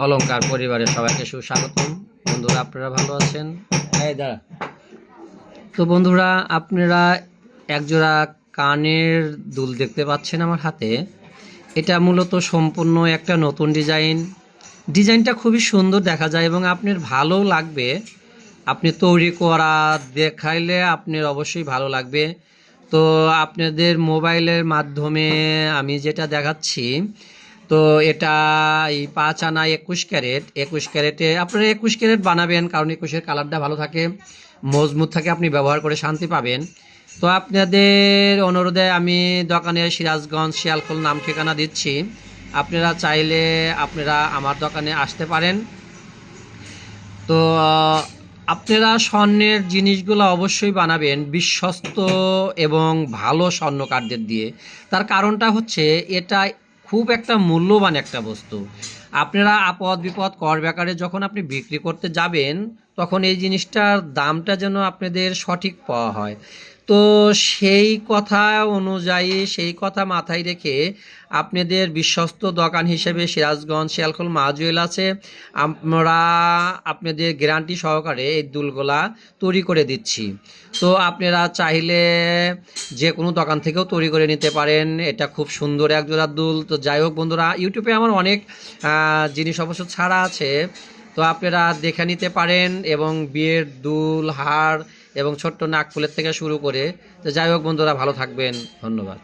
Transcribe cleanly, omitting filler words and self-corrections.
অলংকার পরিবারের সবাইকে সুস্বাগতম। বন্ধুরা, আপনারা ভালো আছেন? এই দাঁড়া। তো বন্ধুরা, আপনারা একজোড়া কানের দুল দেখতে পাচ্ছেন আমার হাতে। এটা মূলত সম্পূর্ণ একটা নতুন ডিজাইনটা খুবই সুন্দর দেখা যায় এবং আপনার ভালো লাগবে। আপনি তৈরি করা দেখাইলে আপনার অবশ্যই ভালো লাগবে। তো আপনাদের মোবাইলের মাধ্যমে আমি যেটা দেখাচ্ছি, তো এটা এই 5 আনা 21 ক্যারেট, 21 ক্যারেটে আপনারা 21 ক্যারেট বানাবেন, কারণ 21-এর কালারটা ভালো থাকে, মজবুত থাকে, আপনি ব্যবহার করে শান্তি পাবেন। তো আপনাদের অনুরোধে আমি দোকানে সিরাজগঞ্জ শিয়ালখোল নাম ঠিকানা দিচ্ছি। আপনারা চাইলে আপনারা আমার দোকানে আসতে পারেন। তো আপনারা স্বর্ণের জিনিসগুলো অবশ্যই বানাবেন বিশ্বস্ত এবং ভালো স্বর্ণকারদের দিয়ে। তার কারণটা হচ্ছে এটা খুব একটা মূল্যবান একটা বস্তু। আপনারা আপদ বিপদ কর ব্যাপারে যখন আপনি বিক্রি করতে যাবেন, তখন এই জিনিসটার দামটা যেন আপনাদের সঠিক পাওয়া হয়। তো সেই কথা অনুযায়ী, সেই কথা মাথায় রেখে আপনাদের বিশ্বস্ত দোকান হিসেবে সিরাজগঞ্জ শিয়ালখোল মা জুয়েল আছে। আমরা আপনাদের গ্যারান্টি সহকারে এই দুলগুলা তৈরি করে দিচ্ছি। তো আপনারা চাইলে যে কোনো দোকান থেকেও তৈরি করে নিতে পারেন। এটা খুব সুন্দর এক জোড়া দুল। তো যাই হোক বন্ধুরা, ইউটিউবে আমার অনেক জিনিস অবশ্য ছাড়া আছে, তো আপনারা দেখে নিতে পারেন। এবং বিয়ের দুল, হার এবং ছোট্ট নাকফুলের থেকে শুরু করে। তো যাই হোক বন্ধুরা, ভালো থাকবেন। ধন্যবাদ।